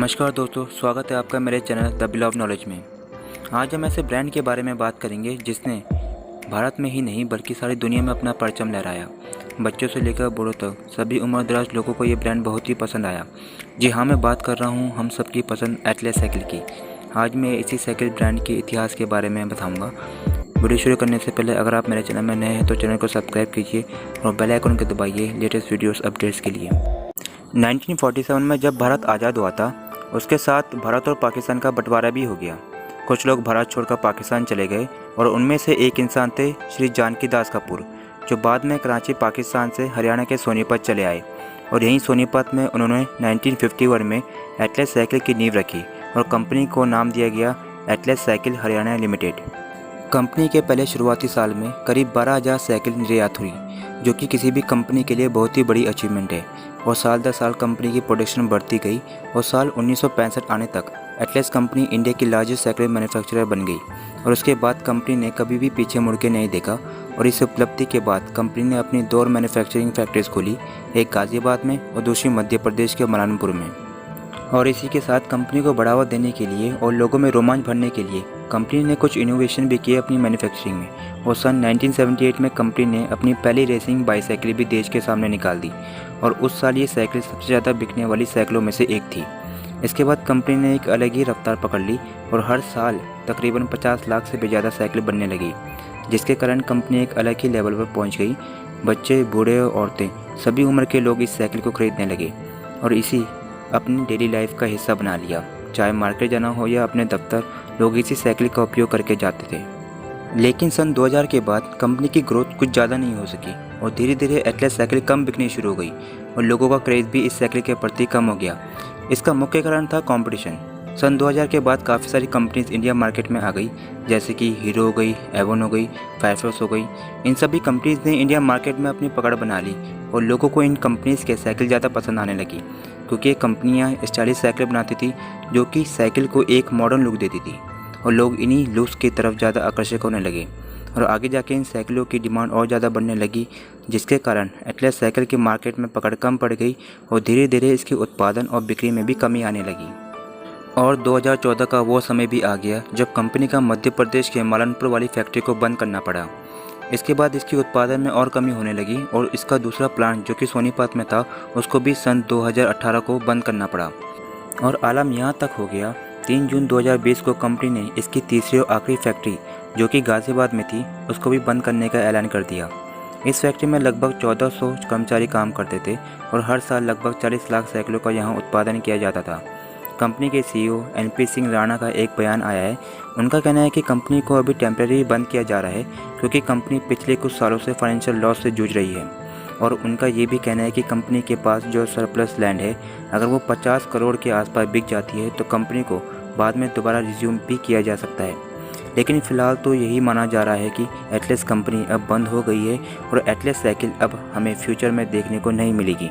नमस्कार दोस्तों, स्वागत है आपका मेरे channel the bill of knowledge में। आज हम ऐसे ब्रांड के बारे में बात करेंगे जिसने भारत में ही नहीं बल्कि सारी दुनिया में अपना परचम लहराया। बच्चों से लेकर बूढ़ों तक सभी उम्रदराज लोगों को ये ब्रांड बहुत ही पसंद आया। जी हाँ, मैं बात कर रहा हूँ हम सबकी पसंद एटलस साइकिल की। आज मैं इसी साइकिल ब्रांड के इतिहास के बारे में बताऊँगा। वीडियो शुरू करने से पहले अगर आप मेरे चैनल में नए हैं तो चैनल को सब्सक्राइब कीजिए और बेल आइकन को दबाइए लेटेस्ट वीडियोस अपडेट्स के लिए। 1947 में जब भारत आज़ाद हुआ था, उसके साथ भारत और पाकिस्तान का बंटवारा भी हो गया। कुछ लोग भारत छोड़कर पाकिस्तान चले गए और उनमें से एक इंसान थे श्री जानकी दास कपूर, जो बाद में कराची पाकिस्तान से हरियाणा के सोनीपत चले आए और यहीं सोनीपत में उन्होंने 1951 में एटलस साइकिल की नींव रखी और कंपनी को नाम दिया गया Atlas cycle Haryana limited. Company के पहले शुरुआती साल में करीब 12,000 साइकिल निर्यात हुई, जो कि किसी भी कंपनी के लिए बहुत ही बड़ी अचीवमेंट है। और साल दर साल कंपनी की प्रोडक्शन बढ़ती गई और साल 1965 आने तक एटलस कंपनी इंडिया की लार्जेस्ट साइकिल मैन्युफैक्चरर बन गई। और उसके बाद कंपनी ने कभी भी पीछे मुड़ के नहीं देखा और इस उपलब्धि के बाद कंपनी ने अपनी 2 मैन्युफैक्चरिंग फैक्ट्रीज खोली, एक गाज़ियाबाद में और दूसरी मध्य प्रदेश के मलानपुर में। और इसी के साथ कंपनी को बढ़ावा देने के लिए और लोगों में रोमांच भरने के लिए कंपनी ने कुछ इनोवेशन भी किए अपनी मैन्युफैक्चरिंग में। और सन 1978 में कंपनी ने अपनी पहली रेसिंग बाईसाइकिल भी देश के सामने निकाल दी और उस साल ये साइकिल सबसे ज़्यादा बिकने वाली साइकिलों में से एक थी। इसके बाद कंपनी ने एक अलग ही रफ्तार पकड़ ली और हर साल तकरीबन 50 लाख से भी ज़्यादा साइकिल बनने लगी, जिसके कारण कंपनी एक अलग ही लेवल पर पहुँच गई। बच्चे, बूढ़े और औरतें सभी उम्र के लोग इस साइकिल को खरीदने लगे और इसी अपनी डेली लाइफ का हिस्सा बना लिया। चाहे मार्केट जाना हो या अपने दफ्तर, लोग इसी साइकिल का उपयोग करके जाते थे। लेकिन सन 2000 के बाद कंपनी की ग्रोथ कुछ ज़्यादा नहीं हो सकी और धीरे धीरे एटलस साइकिल कम बिकनी शुरू हो गई और लोगों का क्रेज़ भी इस साइकिल के प्रति कम हो गया। इसका मुख्य कारण था कंपटीशन। सन 2000 के बाद काफ़ी सारी कंपनीज इंडिया मार्केट में आ गई, जैसे कि हीरो हो गई, एवन हो गई, फायरफोर्स हो गई। इन सभी कंपनीज ने इंडिया मार्केट में अपनी पकड़ बना ली और लोगों को इन कंपनीज के साइकिल ज़्यादा पसंद आने लगी, क्योंकि ये कंपनियाँ स्टाइलिश साइकिल बनाती थी जो कि साइकिल को एक मॉडर्न लुक देती थी और लोग इन्हीं लुक्स की तरफ ज़्यादा आकर्षक होने लगे। और आगे जाके इन साइकिलों की डिमांड और ज़्यादा बढ़ने लगी, जिसके कारण एटलस साइकिल की मार्केट में पकड़ कम पड़ गई और धीरे धीरे इसके उत्पादन और बिक्री में भी कमी आने लगी। और 2014 का वो समय भी आ गया जब कंपनी का मध्य प्रदेश के मालनपुर वाली फैक्ट्री को बंद करना पड़ा। इसके बाद इसकी उत्पादन में और कमी होने लगी और इसका दूसरा प्लांट जो कि सोनीपत में था, उसको भी सन 2018 को बंद करना पड़ा। और आलम यहाँ तक हो गया, 3 जून 2020 को कंपनी ने इसकी तीसरी और आखिरी फैक्ट्री जो कि गाज़ियाबाद में थी, उसको भी बंद करने का ऐलान कर दिया। इस फैक्ट्री में लगभग 1400 कर्मचारी काम करते थे और हर साल लगभग 40 लाख साइकिलों का यहाँ उत्पादन किया जाता था। कंपनी के सीईओ एनपी सिंह राणा का एक बयान आया है। उनका कहना है कि कंपनी को अभी टेम्परेरी बंद किया जा रहा है क्योंकि कंपनी पिछले कुछ सालों से फाइनेंशियल लॉस से जूझ रही है। और उनका ये भी कहना है कि कंपनी के पास जो सरप्लस लैंड है, अगर वो 50 करोड़ के आसपास बिक जाती है तो कंपनी को बाद में दोबारा रिज्यूम भी किया जा सकता है। लेकिन फ़िलहाल तो यही माना जा रहा है कि एटलस कंपनी अब बंद हो गई है और एटलस साइकिल अब हमें फ्यूचर में देखने को नहीं मिलेगी।